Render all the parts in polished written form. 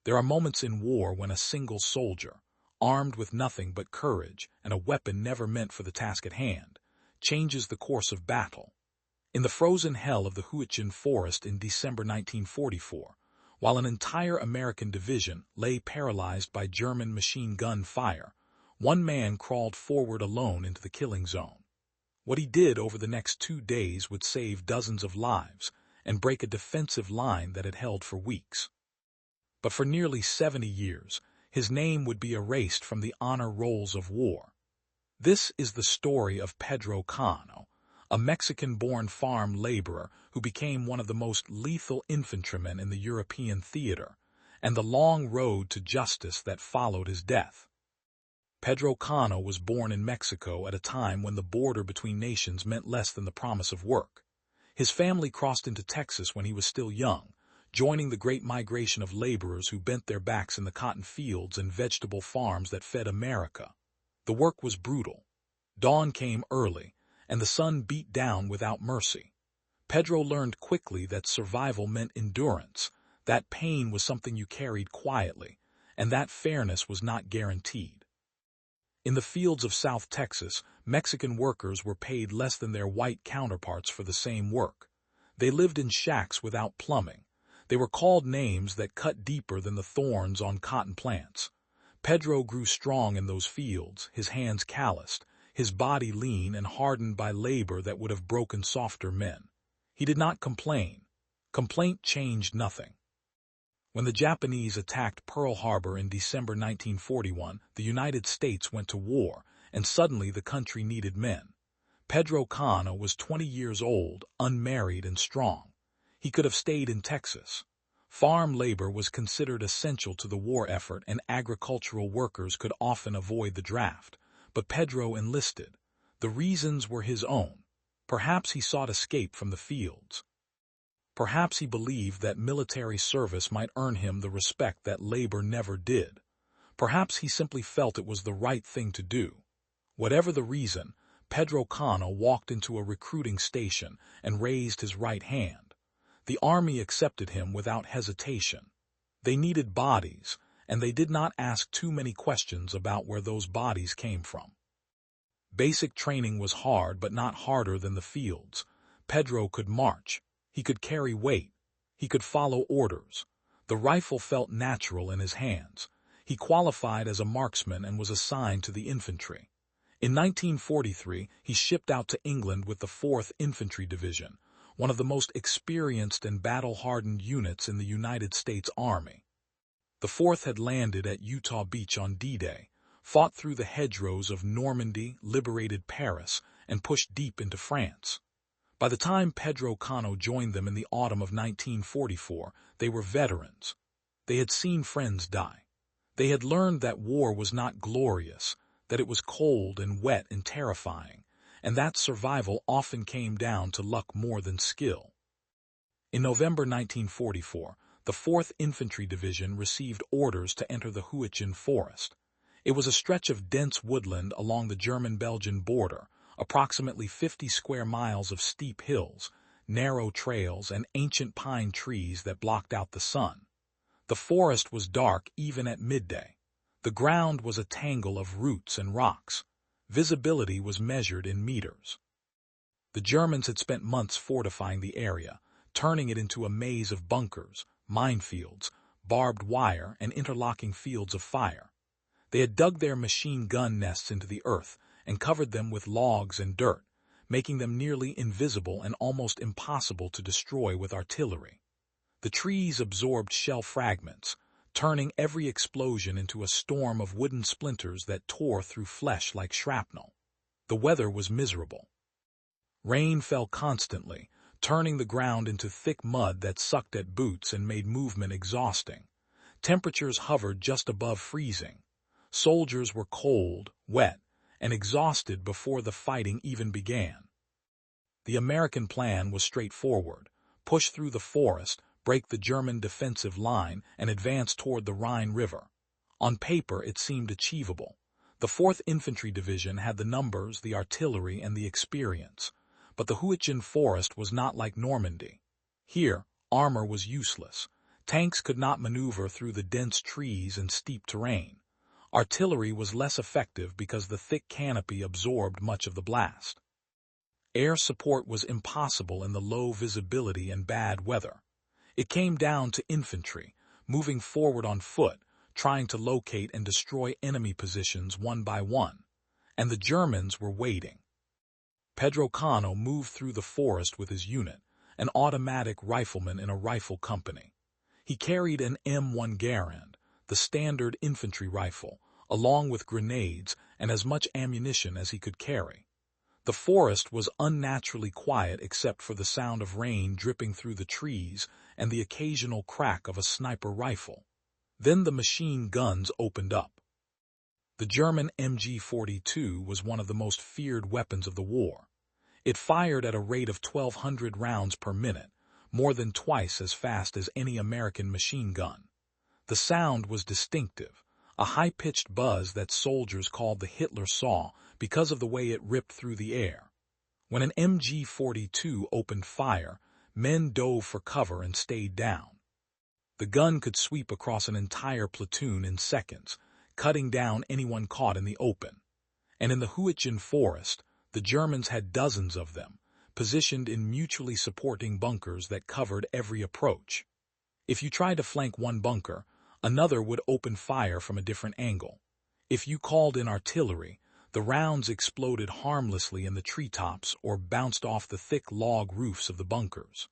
There are moments in war when a single soldier, armed with nothing but courage and a weapon never meant for the task at hand, changes the course of battle. In the frozen hell of the Hürtgen Forest in December 1944, while an entire American division lay paralyzed by German machine gun fire, one man crawled forward alone into the killing zone. What he did over the next 2 days would save dozens of lives and break a defensive line that had held for weeks. But for nearly 70 years, his name would be erased from the honor rolls of war. This is the story of Pedro Cano, a Mexican-born farm laborer who became one of the most lethal infantrymen in the European theater, and the long road to justice that followed his death. Pedro Cano was born in Mexico at a time when the border between nations meant less than the promise of work. His family crossed into Texas when he was still young, joining the great migration of laborers who bent their backs in the cotton fields and vegetable farms that fed America. The work was brutal. Dawn came early, and the sun beat down without mercy. Pedro learned quickly that survival meant endurance, that pain was something you carried quietly, and that fairness was not guaranteed. In the fields of South Texas, Mexican workers were paid less than their white counterparts for the same work. They lived in shacks without plumbing. They were called names that cut deeper than the thorns on cotton plants. Pedro grew strong in those fields, his hands calloused, his body lean and hardened by labor that would have broken softer men. He did not complain. Complaint changed nothing. When the Japanese attacked Pearl Harbor in December 1941, the United States went to war, and suddenly the country needed men. Pedro Cano was 20 years old, unmarried and strong. He could have stayed in Texas. Farm labor was considered essential to the war effort, and agricultural workers could often avoid the draft. But Pedro enlisted. The reasons were his own. Perhaps he sought escape from the fields. Perhaps he believed that military service might earn him the respect that labor never did. Perhaps he simply felt it was the right thing to do. Whatever the reason, Pedro Cano walked into a recruiting station and raised his right hand. The army accepted him without hesitation. They needed bodies, and they did not ask too many questions about where those bodies came from. Basic training was hard, but not harder than the fields. Pedro could march. He could carry weight. He could follow orders. The rifle felt natural in his hands. He qualified as a marksman and was assigned to the infantry. In 1943, he shipped out to England with the 4th Infantry Division, one of the most experienced and battle-hardened units in the United States Army. The 4th had landed at Utah Beach on D-Day, fought through the hedgerows of Normandy, liberated Paris, and pushed deep into France. By the time Pedro Cano joined them in the autumn of 1944, they were veterans. They had seen friends die. They had learned that war was not glorious, that it was cold and wet and terrifying, and that survival often came down to luck more than skill. In November 1944, the 4th Infantry Division received orders to enter the Hürtgen Forest. It was a stretch of dense woodland along the German-Belgian border, approximately 50 square miles of steep hills, narrow trails, and ancient pine trees that blocked out the sun. The forest was dark even at midday. The ground was a tangle of roots and rocks. Visibility was measured in meters. The Germans had spent months fortifying the area, turning it into a maze of bunkers, minefields, barbed wire, and interlocking fields of fire. They had dug their machine gun nests into the earth and covered them with logs and dirt, making them nearly invisible and almost impossible to destroy with artillery. The trees absorbed shell fragments, turning every explosion into a storm of wooden splinters that tore through flesh like shrapnel. The weather was miserable. Rain fell constantly, turning the ground into thick mud that sucked at boots and made movement exhausting. Temperatures hovered just above freezing. Soldiers were cold, wet, and exhausted before the fighting even began. The American plan was straightforward: push through the forest, break the German defensive line, and advance toward the Rhine River. On paper, it seemed achievable. The 4th Infantry Division had the numbers, the artillery, and the experience. But the Hürtgen Forest was not like Normandy. Here, armor was useless. Tanks could not maneuver through the dense trees and steep terrain. Artillery was less effective because the thick canopy absorbed much of the blast. Air support was impossible in the low visibility and bad weather. It came down to infantry, moving forward on foot, trying to locate and destroy enemy positions one by one. And the Germans were waiting. Pedro Cano moved through the forest with his unit, an automatic rifleman in a rifle company. He carried an M1 Garand, the standard infantry rifle, along with grenades and as much ammunition as he could carry. The forest was unnaturally quiet except for the sound of rain dripping through the trees and the occasional crack of a sniper rifle. Then the machine guns opened up. The German MG-42 was one of the most feared weapons of the war. It fired at a rate of 1,200 rounds per minute, more than twice as fast as any American machine gun. The sound was distinctive, a high-pitched buzz that soldiers called the Hitler saw because of the way it ripped through the air. When an MG-42 opened fire, men dove for cover and stayed down. The gun could sweep across an entire platoon in seconds, cutting down anyone caught in the open. And in the Hürtgen Forest, the Germans had dozens of them, positioned in mutually supporting bunkers that covered every approach. If you tried to flank one bunker, another would open fire from a different angle. If you called in artillery, the rounds exploded harmlessly in the treetops or bounced off the thick log roofs of the bunkers.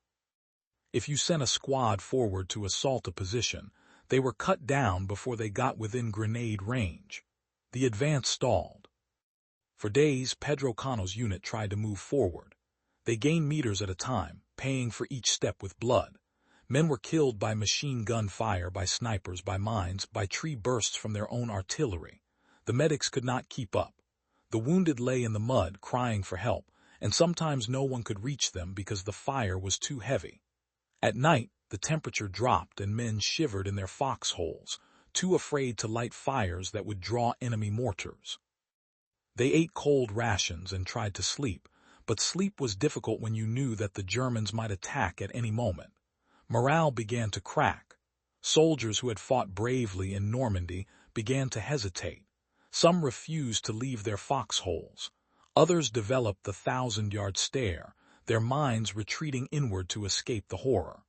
If you sent a squad forward to assault a position, they were cut down before they got within grenade range. The advance stalled. For days, Pedro Cano's unit tried to move forward. They gained meters at a time, paying for each step with blood. Men were killed by machine gun fire, by snipers, by mines, by tree bursts from their own artillery. The medics could not keep up. The wounded lay in the mud, crying for help, and sometimes no one could reach them because the fire was too heavy. At night, the temperature dropped and men shivered in their foxholes, too afraid to light fires that would draw enemy mortars. They ate cold rations and tried to sleep, but sleep was difficult when you knew that the Germans might attack at any moment. Morale began to crack. Soldiers who had fought bravely in Normandy began to hesitate. Some refused to leave their foxholes. Others developed the 1,000-yard stare, their minds retreating inward to escape the horror.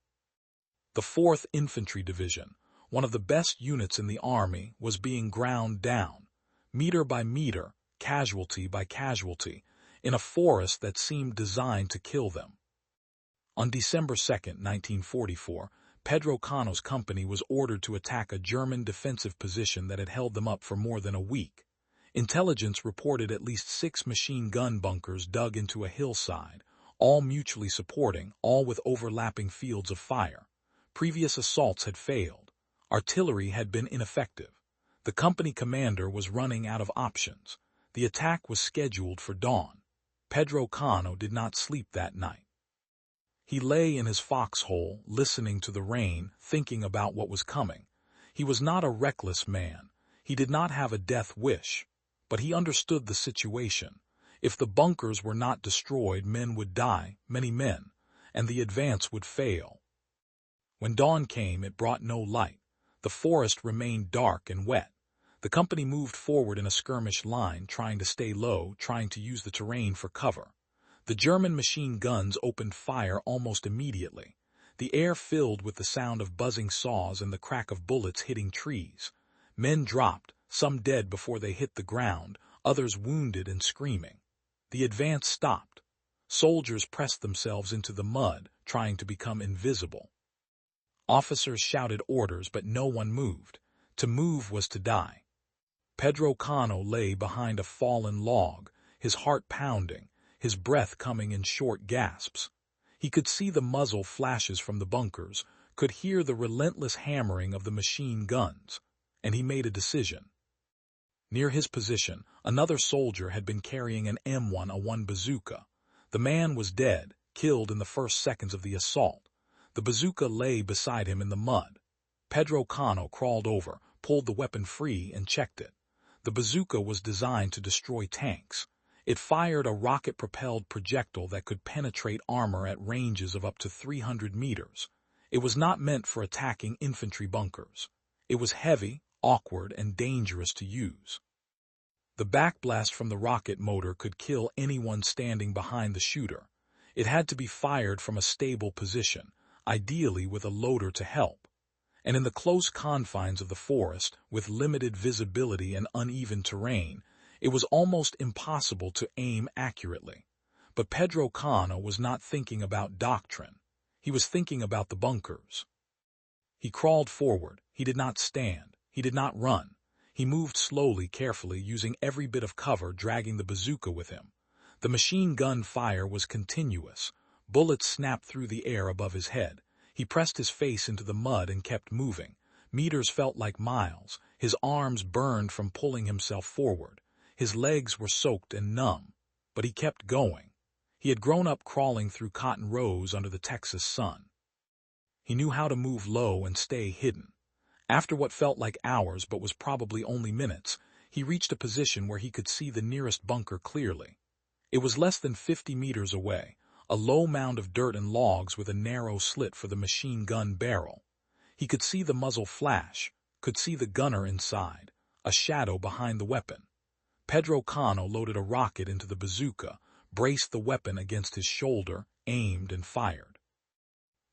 The 4th Infantry Division, one of the best units in the army, was being ground down, meter by meter, casualty by casualty, in a forest that seemed designed to kill them. On December 2, 1944, Pedro Cano's company was ordered to attack a German defensive position that had held them up for more than a week. Intelligence reported at least 6 machine gun bunkers dug into a hillside, all mutually supporting, all with overlapping fields of fire. Previous assaults had failed. Artillery had been ineffective. The company commander was running out of options. The attack was scheduled for dawn. Pedro Cano did not sleep that night. He lay in his foxhole, listening to the rain, thinking about what was coming. He was not a reckless man. He did not have a death wish. But he understood the situation. If the bunkers were not destroyed, men would die, many men, and the advance would fail. When dawn came, it brought no light. The forest remained dark and wet. The company moved forward in a skirmish line, trying to stay low, trying to use the terrain for cover. The German machine guns opened fire almost immediately. The air filled with the sound of buzzing saws and the crack of bullets hitting trees. Men dropped, some dead before they hit the ground, others wounded and screaming. The advance stopped. Soldiers pressed themselves into the mud, trying to become invisible. Officers shouted orders, but no one moved. To move was to die. Pedro Cano lay behind a fallen log, his heart pounding, his breath coming in short gasps. He could see the muzzle flashes from the bunkers, could hear the relentless hammering of the machine guns, and he made a decision. Near his position, another soldier had been carrying an M1A1 bazooka. The man was dead, killed in the first seconds of the assault. The bazooka lay beside him in the mud. Pedro Cano crawled over, pulled the weapon free, and checked it. The bazooka was designed to destroy tanks. It fired a rocket-propelled projectile that could penetrate armor at ranges of up to 300 meters. It was not meant for attacking infantry bunkers. It was heavy, awkward, and dangerous to use. The backblast from the rocket motor could kill anyone standing behind the shooter. It had to be fired from a stable position, ideally with a loader to help. And in the close confines of the forest, with limited visibility and uneven terrain, it was almost impossible to aim accurately. But Pedro Cano was not thinking about doctrine. He was thinking about the bunkers. He crawled forward. He did not stand. He did not run. He moved slowly, carefully, using every bit of cover, dragging the bazooka with him. The machine gun fire was continuous. Bullets snapped through the air above his head. He pressed his face into the mud and kept moving. Meters felt like miles. His arms burned from pulling himself forward. His legs were soaked and numb. But he kept going. He had grown up crawling through cotton rows under the Texas sun. He knew how to move low and stay hidden. After what felt like hours but was probably only minutes, he reached a position where he could see the nearest bunker clearly. It was less than 50 meters away, a low mound of dirt and logs with a narrow slit for the machine gun barrel. He could see the muzzle flash, could see the gunner inside, a shadow behind the weapon. Pedro Cano loaded a rocket into the bazooka, braced the weapon against his shoulder, aimed and fired.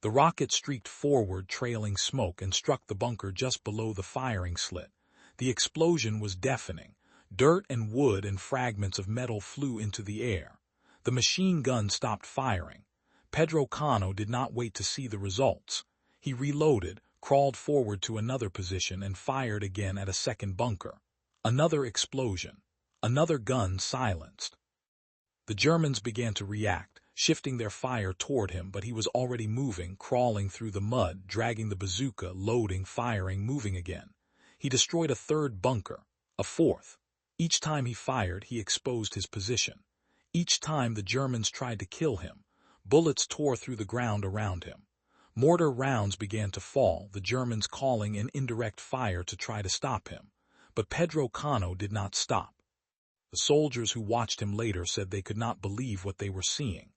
The rocket streaked forward, trailing smoke, and struck the bunker just below the firing slit. The explosion was deafening. Dirt and wood and fragments of metal flew into the air. The machine gun stopped firing. Pedro Cano did not wait to see the results. He reloaded, crawled forward to another position, and fired again at a second bunker. Another explosion. Another gun silenced. The Germans began to react, shifting their fire toward him, but he was already moving, crawling through the mud, dragging the bazooka, loading, firing, moving again. He destroyed a third bunker, a fourth. Each time he fired, he exposed his position. Each time the Germans tried to kill him, bullets tore through the ground around him. Mortar rounds began to fall, the Germans calling in indirect fire to try to stop him. But Pedro Cano did not stop. The soldiers who watched him later said they could not believe what they were seeing.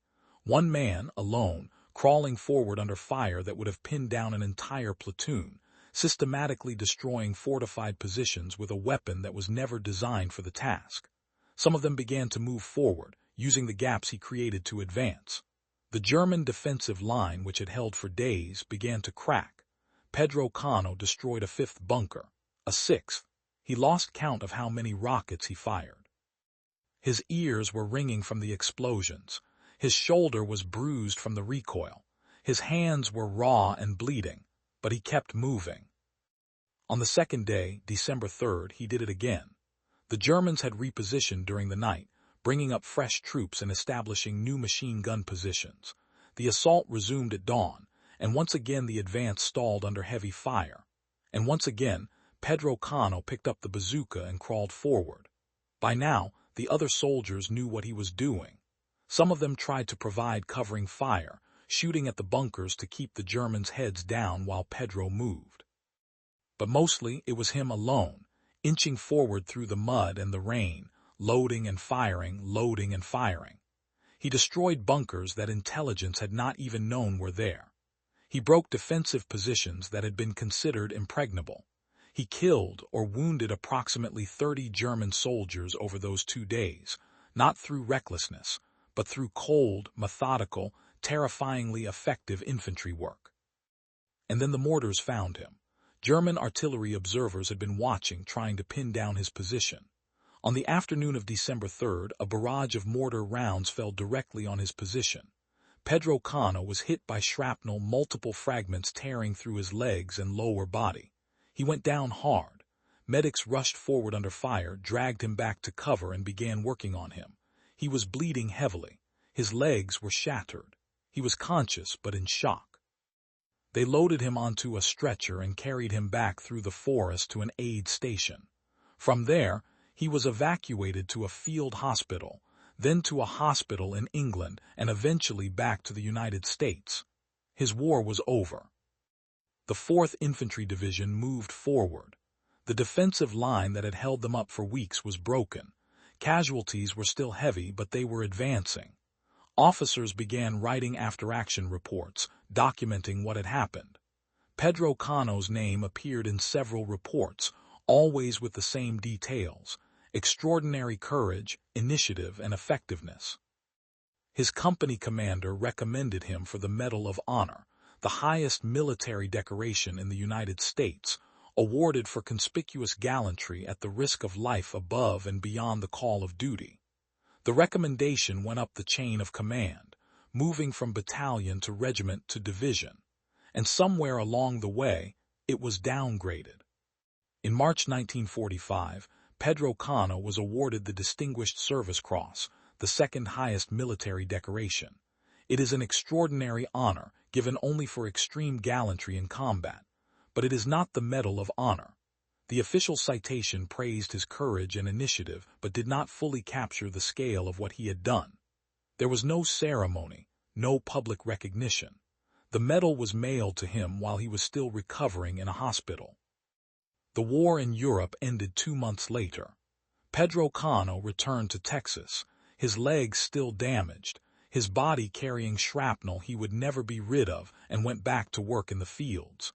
One man, alone, crawling forward under fire that would have pinned down an entire platoon, systematically destroying fortified positions with a weapon that was never designed for the task. Some of them began to move forward, using the gaps he created to advance. The German defensive line, which had held for days, began to crack. Pedro Cano destroyed a fifth bunker, a sixth. He lost count of how many rockets he fired. His ears were ringing from the explosions. His shoulder was bruised from the recoil. His hands were raw and bleeding, but he kept moving. On the second day, December 3rd, he did it again. The Germans had repositioned during the night, bringing up fresh troops and establishing new machine gun positions. The assault resumed at dawn, and once again the advance stalled under heavy fire. And once again, Pedro Cano picked up the bazooka and crawled forward. By now, the other soldiers knew what he was doing. Some of them tried to provide covering fire, shooting at the bunkers to keep the Germans' heads down while Pedro moved. But mostly it was him alone, inching forward through the mud and the rain, loading and firing, loading and firing. He destroyed bunkers that intelligence had not even known were there. He broke defensive positions that had been considered impregnable. He killed or wounded approximately 30 German soldiers over those 2 days, not through recklessness, but through cold, methodical, terrifyingly effective infantry work. And then the mortars found him. German artillery observers had been watching, trying to pin down his position. On the afternoon of December 3rd, a barrage of mortar rounds fell directly on his position. Pedro Cano was hit by shrapnel, multiple fragments tearing through his legs and lower body. He went down hard. Medics rushed forward under fire, dragged him back to cover, and began working on him. He was bleeding heavily. His legs were shattered. He was conscious but in shock. They loaded him onto a stretcher and carried him back through the forest to an aid station. From there, he was evacuated to a field hospital, then to a hospital in England, and eventually back to the United States. His war was over. The 4th Infantry Division moved forward. The defensive line that had held them up for weeks was broken. Casualties were still heavy, but they were advancing. Officers began writing after-action reports, documenting what had happened. Pedro Cano's name appeared in several reports, always with the same details: extraordinary courage, initiative, and effectiveness. His company commander recommended him for the Medal of Honor, the highest military decoration in the United States, awarded for conspicuous gallantry at the risk of life above and beyond the call of duty. The recommendation went up the chain of command, moving from battalion to regiment to division, and somewhere along the way, it was downgraded. In March 1945, Pedro Cano was awarded the Distinguished Service Cross, the second highest military decoration. It is an extraordinary honor given only for extreme gallantry in combat, but it is not the Medal of Honor. The official citation praised his courage and initiative but did not fully capture the scale of what he had done. There was no ceremony, no public recognition. The medal was mailed to him while he was still recovering in a hospital. The war in Europe ended 2 months later. Pedro Cano returned to Texas, his legs still damaged, his body carrying shrapnel he would never be rid of, and went back to work in the fields.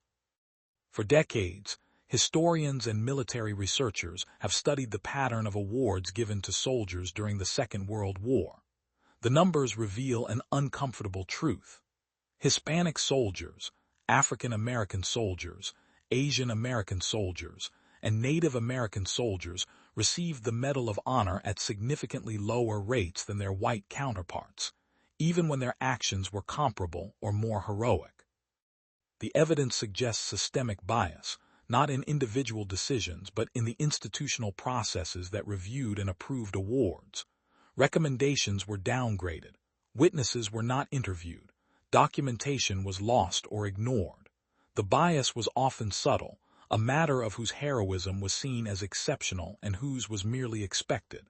For decades, historians and military researchers have studied the pattern of awards given to soldiers during the Second World War. The numbers reveal an uncomfortable truth. Hispanic soldiers, African American soldiers, Asian American soldiers, and Native American soldiers received the Medal of Honor at significantly lower rates than their white counterparts, even when their actions were comparable or more heroic. The evidence suggests systemic bias, not in individual decisions but in the institutional processes that reviewed and approved awards. Recommendations were downgraded, witnesses were not interviewed, documentation was lost or ignored. The bias was often subtle, a matter of whose heroism was seen as exceptional and whose was merely expected.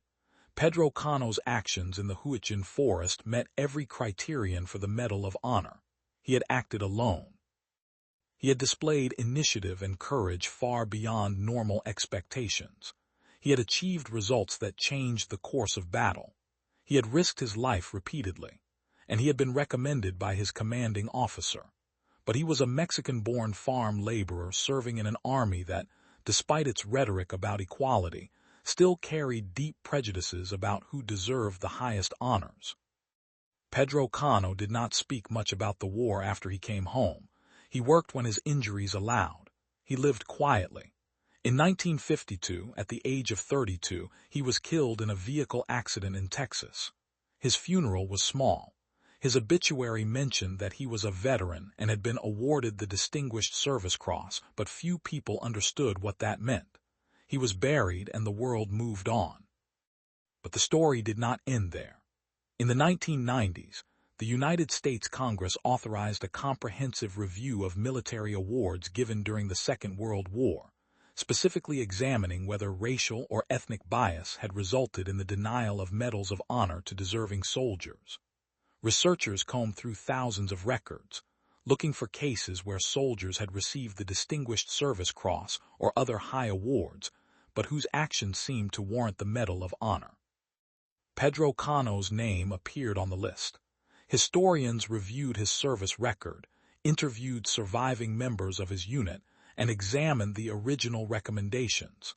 Pedro Cano's actions in the Hürtgen Forest met every criterion for the Medal of Honor. He had acted alone. He had displayed initiative and courage far beyond normal expectations. He had achieved results that changed the course of battle. He had risked his life repeatedly, and he had been recommended by his commanding officer. But he was a Mexican-born farm laborer serving in an army that, despite its rhetoric about equality, still carried deep prejudices about who deserved the highest honors. Pedro Cano did not speak much about the war after he came home. He worked when his injuries allowed. He lived quietly. In 1952, at the age of 32, he was killed in a vehicle accident in Texas. His funeral was small. His obituary mentioned that he was a veteran and had been awarded the Distinguished Service Cross, but few people understood what that meant. He was buried and the world moved on. But the story did not end there. In the 1990s, the United States Congress authorized a comprehensive review of military awards given during the Second World War, specifically examining whether racial or ethnic bias had resulted in the denial of medals of honor to deserving soldiers. Researchers combed through thousands of records, looking for cases where soldiers had received the Distinguished Service Cross or other high awards, but whose actions seemed to warrant the Medal of Honor. Pedro Cano's name appeared on the list. Historians reviewed his service record, interviewed surviving members of his unit, and examined the original recommendations.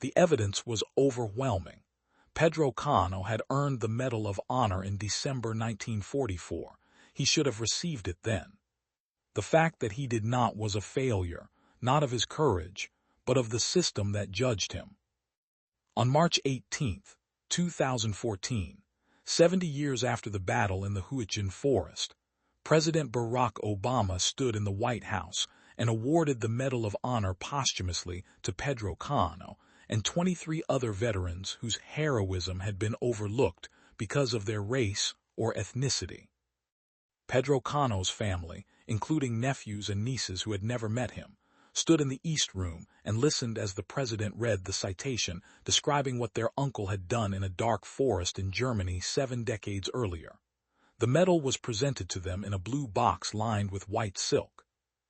The evidence was overwhelming. Pedro Cano had earned the Medal of Honor in December 1944. He should have received it then. The fact that he did not was a failure, not of his courage, but of the system that judged him. On March 18, 2014, 70 years after the battle in the Hürtgen Forest, President Barack Obama stood in the White House and awarded the Medal of Honor posthumously to Pedro Cano and 23 other veterans whose heroism had been overlooked because of their race or ethnicity. Pedro Cano's family, including nephews and nieces who had never met him, stood in the East Room and listened as the president read the citation describing what their uncle had done in a dark forest in Germany 7 decades earlier. The medal was presented to them in a blue box lined with white silk.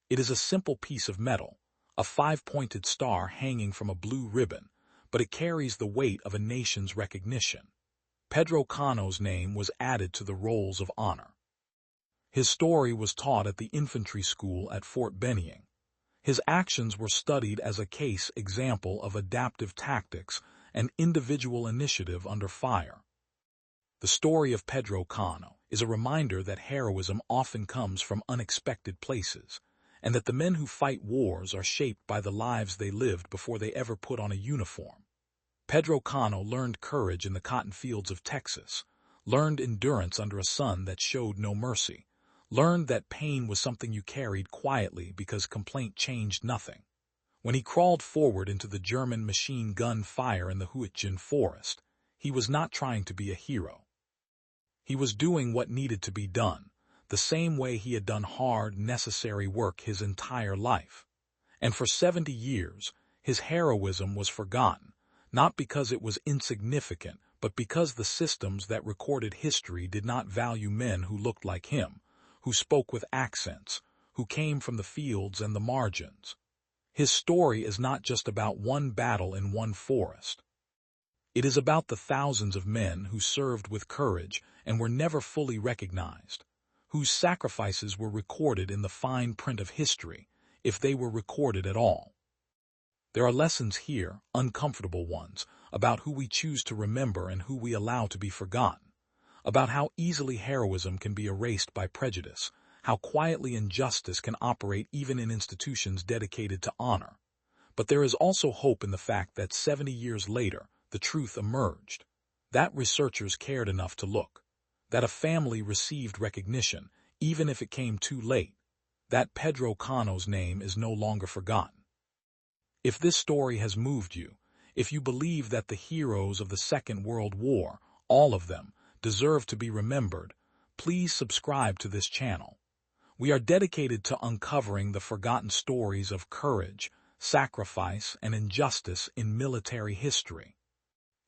It is a simple piece of metal, a 5-pointed star hanging from a blue ribbon, but it carries the weight of a nation's recognition. Pedro Cano's name was added to the rolls of honor. His story was taught at the infantry school at Fort Benning. His actions were studied as a case example of adaptive tactics and individual initiative under fire. The story of Pedro Cano is a reminder that heroism often comes from unexpected places, and that the men who fight wars are shaped by the lives they lived before they ever put on a uniform. Pedro Cano learned courage in the cotton fields of Texas, learned endurance under a sun that showed no mercy, learned that pain was something you carried quietly because complaint changed nothing. When he crawled forward into the German machine gun fire in the Hürtgen Forest, he was not trying to be a hero. He was doing what needed to be done, the same way he had done hard, necessary work his entire life. And for 70 years, his heroism was forgotten, not because it was insignificant, but because the systems that recorded history did not value men who looked like him, who spoke with accents, who came from the fields and the margins. His story is not just about one battle in one forest. It is about the thousands of men who served with courage and were never fully recognized, whose sacrifices were recorded in the fine print of history, if they were recorded at all. There are lessons here, uncomfortable ones, about who we choose to remember and who we allow to be forgotten, about how easily heroism can be erased by prejudice, how quietly injustice can operate even in institutions dedicated to honor. But there is also hope in the fact that 70 years later, the truth emerged, that researchers cared enough to look, that a family received recognition, even if it came too late, that Pedro Cano's name is no longer forgotten. If this story has moved you, if you believe that the heroes of the Second World War, all of them, deserve to be remembered, please subscribe to this channel. We are dedicated to uncovering the forgotten stories of courage, sacrifice, and injustice in military history.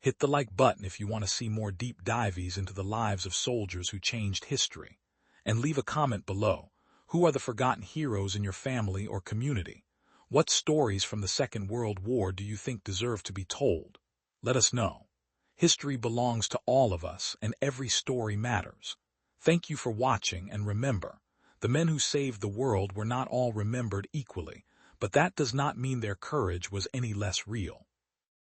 Hit the like button if you want to see more deep dives into the lives of soldiers who changed history. And leave a comment below. Who are the forgotten heroes in your family or community? What stories from the Second World War do you think deserve to be told? Let us know. History belongs to all of us, and every story matters. Thank you for watching, and remember, the men who saved the world were not all remembered equally, but that does not mean their courage was any less real.